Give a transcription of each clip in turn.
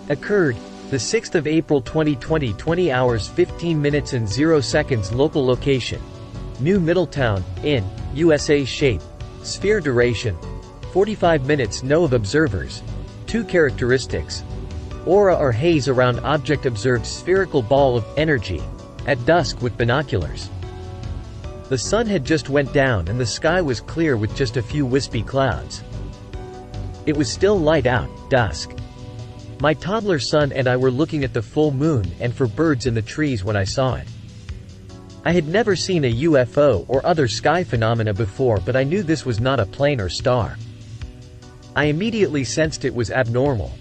Occurred, the 6th of April 2020, 20 hours 15 minutes and 0 seconds. Local location: New Middletown, in, USA. Shape: sphere. Duration: 45 minutes. No of observers. 2 characteristics: aura or haze around object. Observed spherical ball of energy at dusk with binoculars. The sun had just went down and the sky was clear with just a few wispy clouds. It was still light out, dusk. My toddler son and I were looking at the full moon and for birds in the trees when I saw it. I had never seen a UFO or other sky phenomena before, but I knew this was not a plane or star. I immediately sensed it was abnormal.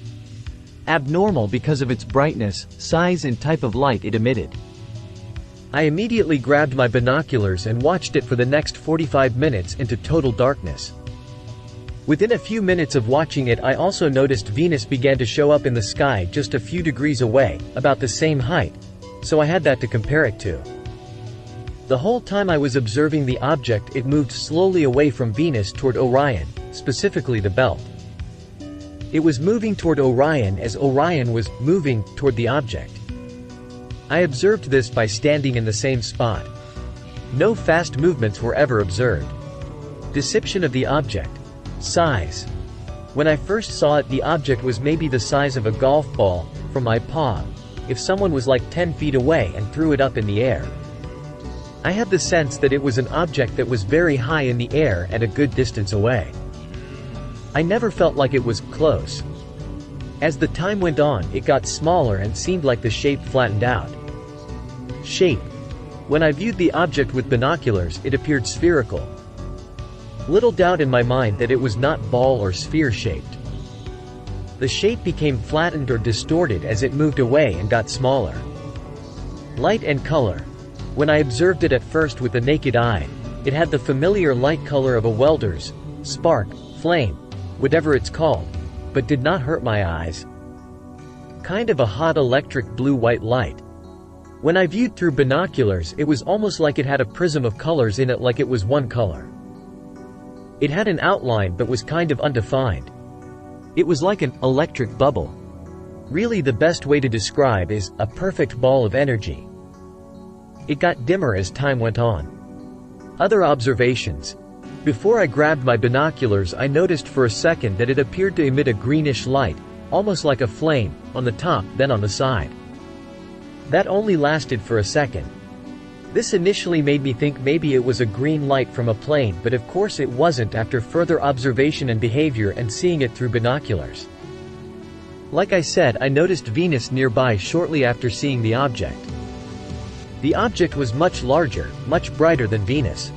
Abnormal because of its brightness, size and type of light it emitted. I immediately grabbed my binoculars and watched it for the next 45 minutes into total darkness. Within a few minutes of watching it, I also noticed Venus began to show up in the sky just a few degrees away, about the same height, so I had that to compare it to. The whole time I was observing the object, it moved slowly away from Venus toward Orion, specifically the belt. It was moving toward Orion as Orion was moving toward the object. I observed this by standing in the same spot. No fast movements were ever observed. Description of the object. Size. When I first saw it, the object was maybe the size of a golf ball, from my paw, if someone was like 10 feet away and threw it up in the air. I had the sense that it was an object that was very high in the air and a good distance away. I never felt like it was close. As the time went on, it got smaller and seemed like the shape flattened out. Shape. When I viewed the object with binoculars, it appeared spherical. Little doubt in my mind that it was not ball or sphere shaped. The shape became flattened or distorted as it moved away and got smaller. Light and color. When I observed it at first with the naked eye, it had the familiar light color of a welder's spark, flame, whatever it's called, but did not hurt my eyes. Kind of a hot electric blue-white light. When I viewed through binoculars, it was almost like it had a prism of colors in it, like it was one color. It had an outline but was kind of undefined. It was like an electric bubble. Really, the best way to describe is a perfect ball of energy. It got dimmer as time went on. Other observations. Before I grabbed my binoculars, I noticed for a second that it appeared to emit a greenish light, almost like a flame, on the top, then on the side. That only lasted for a second. This initially made me think maybe it was a green light from a plane, but of course it wasn't after further observation and behavior and seeing it through binoculars. Like I said, I noticed Venus nearby shortly after seeing the object. The object was much larger, much brighter than Venus.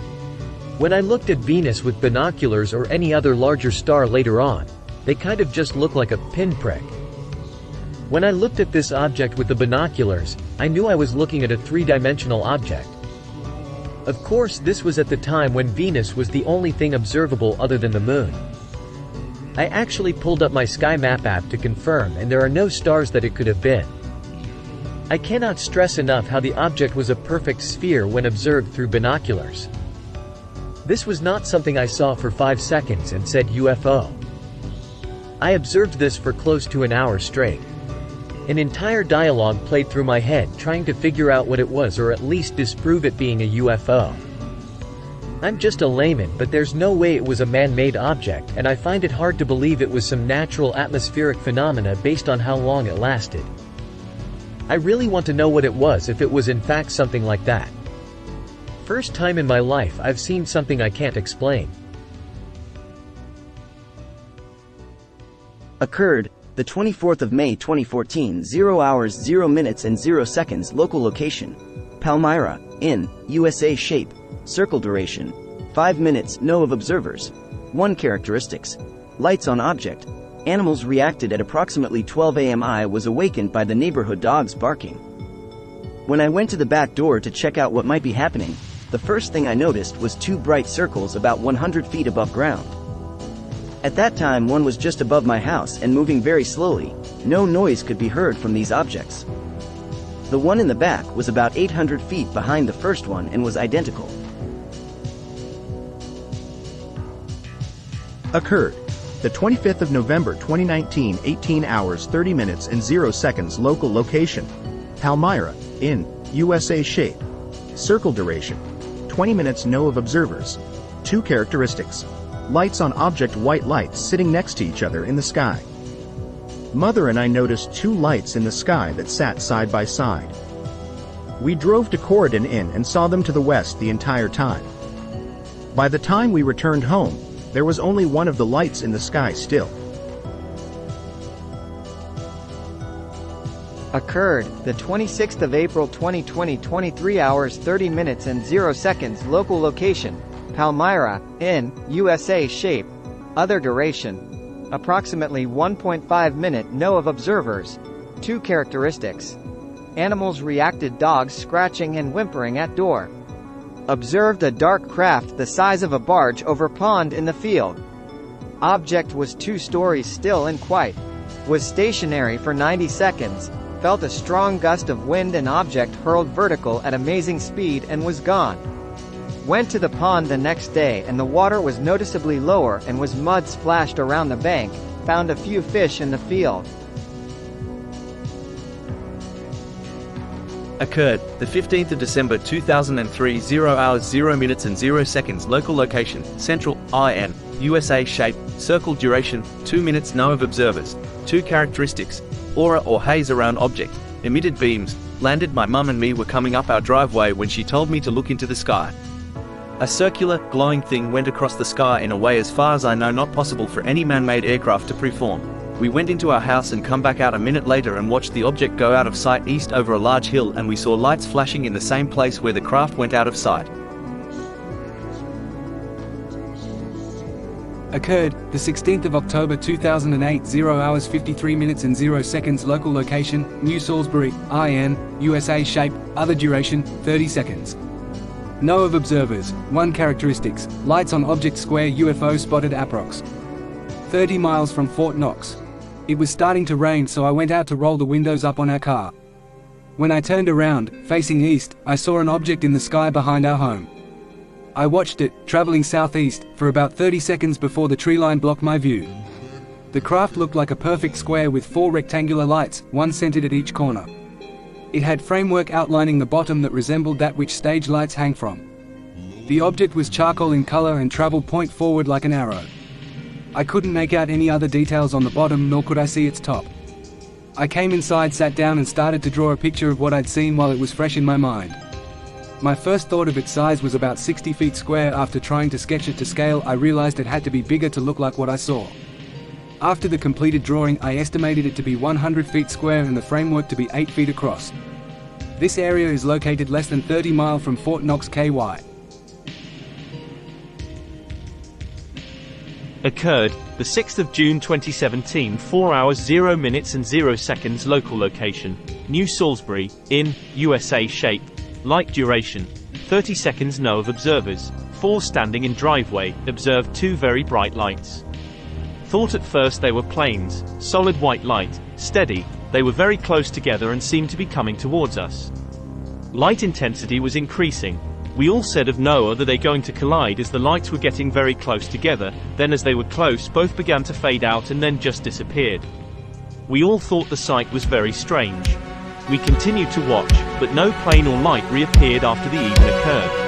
When I looked at Venus with binoculars or any other larger star later on, they kind of just looked like a pinprick. When I looked at this object with the binoculars, I knew I was looking at a three-dimensional object. Of course, this was at the time when Venus was the only thing observable other than the moon. I actually pulled up my Sky Map app to confirm, and there are no stars that it could have been. I cannot stress enough how the object was a perfect sphere when observed through binoculars. This was not something I saw for 5 seconds and said UFO. I observed this for close to an hour straight. An entire dialogue played through my head trying to figure out what it was, or at least disprove it being a UFO. I'm just a layman, but there's no way it was a man-made object, and I find it hard to believe it was some natural atmospheric phenomena based on how long it lasted. I really want to know what it was, if it was in fact something like that. First time in my life I've seen something I can't explain. Occurred, the 24th of May 2014, 0 hours 0 minutes and 0 seconds. Local location: Palmyra, in, USA. Shape: circle. Duration: 5 minutes. No of observers. 1 characteristics: lights on object. Animals reacted at approximately 12 a.m. I was awakened by the neighborhood dogs barking. When I went to the back door to check out what might be happening, the first thing I noticed was 2 bright circles about 100 feet above ground. At that time, one was just above my house and moving very slowly, No noise could be heard from these objects. The one in the back was about 800 feet behind the first one and was identical. Occurred the 25th of November 2019, 18 hours 30 minutes and 0 seconds local location, Palmyra, in USA. Shape, circle duration, 20 minutes. No of observers. 2 characteristics. Lights on object, white lights sitting next to each other in the sky. Mother and I noticed 2 lights in the sky that sat side by side. We drove to Corridon Inn and saw them to the west the entire time. By the time we returned home, there was only one of the lights in the sky still. Occurred the 26th of April 2020, 23 hours 30 minutes and 0 seconds local location, Palmyra, in USA. Shape, other duration, approximately 1.5 minute. No of observers. 2 characteristics. Animals reacted: dogs scratching and whimpering at door. Observed a dark craft the size of a barge over pond in the field. Object was 2 stories still and quiet. Was stationary for 90 seconds. Felt a strong gust of wind and object hurled vertical at amazing speed and was gone. Went to the pond the next day and the water was noticeably lower and was mud splashed around the bank. Found a few fish in the field. Occurred the 15th of December 2003, 0 hours 0 minutes and 0 seconds local location, Central, IN, USA. Shape, circle duration, 2 minutes. No of observers. 2 characteristics. Aura or haze around object, emitted beams. Landed. My mum and me were coming up our driveway when she told me to look into the sky. A circular, glowing thing went across the sky in a way as far as I know not possible for any man-made aircraft to perform. We went into our house and come back out a minute later and watched the object go out of sight east over a large hill, and we saw lights flashing in the same place where the craft went out of sight. Occurred the 16th of October 2008, 0 hours 53 minutes and 0 seconds local location, New Salisbury, IN, USA. Shape, other duration, 30 seconds. No of observers. 1 characteristics. Lights on object, square UFO spotted approx. 30 miles from Fort Knox. It was starting to rain, so I went out to roll the windows up on our car. When I turned around, facing east, I saw an object in the sky behind our home. I watched it, traveling southeast, for about 30 seconds before the tree line blocked my view. The craft looked like a perfect square with 4 rectangular lights, 1 centered at each corner. It had framework outlining the bottom that resembled that which stage lights hang from. The object was charcoal in color and traveled point forward like an arrow. I couldn't make out any other details on the bottom, nor could I see its top. I came inside, sat down and started to draw a picture of what I'd seen while it was fresh in my mind. My first thought of its size was about 60 feet square. After trying to sketch it to scale, I realized it had to be bigger to look like what I saw. After the completed drawing, I estimated it to be 100 feet square and the framework to be 8 feet across. This area is located less than 30 miles from Fort Knox, KY. Occurred the 6th of June 2017, 4 hours 0 minutes and 0 seconds local location, New Salisbury, in, USA. Shape, light duration, 30 seconds. No of observers. 4 standing in driveway, observed 2 very bright lights. Thought at first they were planes, solid white light, steady. They were very close together and seemed to be coming towards us. Light intensity was increasing. We all said of no, are they going to collide, as the lights were getting very close together. Then as they were close, both began to fade out and then just disappeared. We all thought the sight was very strange. We continued to watch, but no plane or light reappeared after the even occurred.